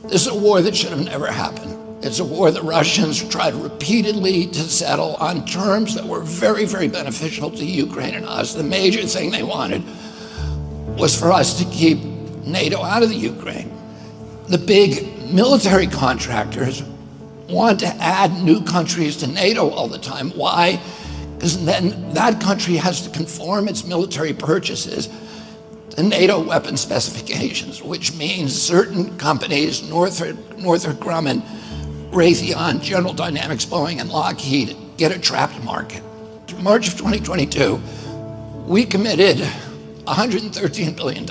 This is a war that should have never happened. It's a war the Russians tried repeatedly to settle on terms that were very, very beneficial to Ukraine and us. The major thing they wanted was for us to keep NATO out of the Ukraine. The big military contractors want to add new countries to NATO all the time. Why? Because then that country has to conform its military purchases to NATO weapon specifications, which means certain companies, Northrop Grumman, Raytheon, General Dynamics, Boeing, and Lockheed, get a trapped market. In March of 2022, we committed $113 billion.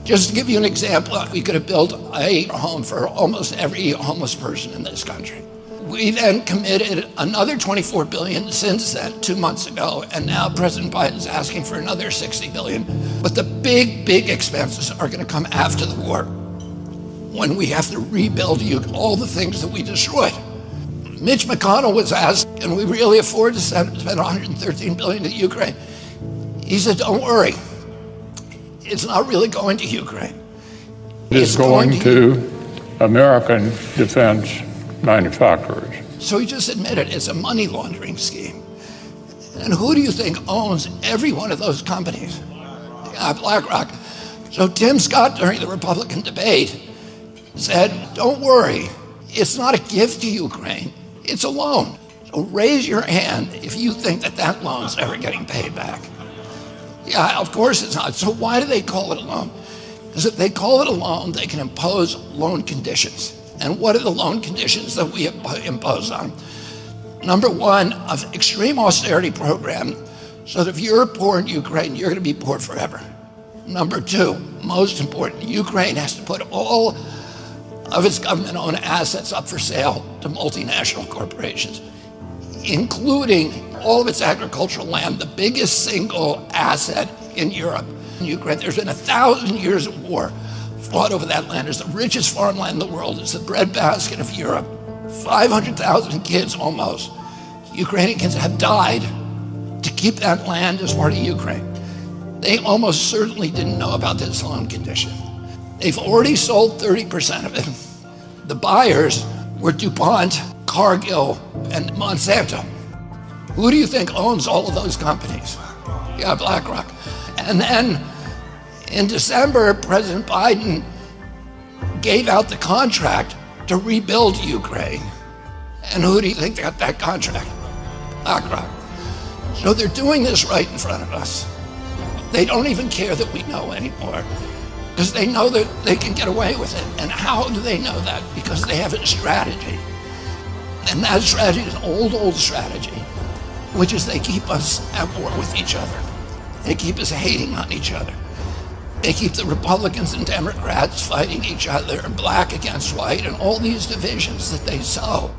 Just to give you an example, we could have built a home for almost every homeless person in this country. We then committed another $24 billion since then, 2 months ago, and now President Biden's asking for another $60 billion. But the big, big expenses are going to come after the war, when we have to rebuild all the things that we destroyed. Mitch McConnell was asked, can we really afford to spend $113 billion to Ukraine? He said, don't worry. It's not really going to Ukraine. It's going to American defense manufacturers. So he just admitted it's a money laundering scheme. And who do you think owns every one of those companies? Blackrock. So Tim Scott, during the Republican debate, said, don't worry, it's not a gift to Ukraine, it's a loan. So raise your hand if you think that that loan's ever getting paid back. Yeah, of course it's not. So why do they call it a loan? Because if they call it a loan, they can impose loan conditions. And what are the loan conditions that we impose on? Number one, an extreme austerity program, so that if you're poor in Ukraine, you're going to be poor forever. Number two, most important, Ukraine has to put all of its government-owned assets up for sale to multinational corporations, including all of its agricultural land, the biggest single asset in Europe. In Ukraine, there's been 1,000 years of war fought over that land. It's the richest farmland in the world. It's the breadbasket of Europe. 500,000 kids almost, Ukrainian kids, have died to keep that land as part of Ukraine. They almost certainly didn't know about this loan condition. They've already sold 30% of it. The buyers were DuPont, Cargill, and Monsanto. Who do you think owns all of those companies? Yeah, Blackrock. And then in December, President Biden gave out the contract to rebuild Ukraine. And who do you think got that contract? Blackrock. So they're doing this right in front of us. They don't even care that we know anymore, because they know that they can get away with it. And how do they know that? Because they have a strategy. And that strategy is an old strategy, which is they keep us at war with each other. They keep us hating on each other. They keep the Republicans and Democrats fighting each other, black against white, and all these divisions that they sow.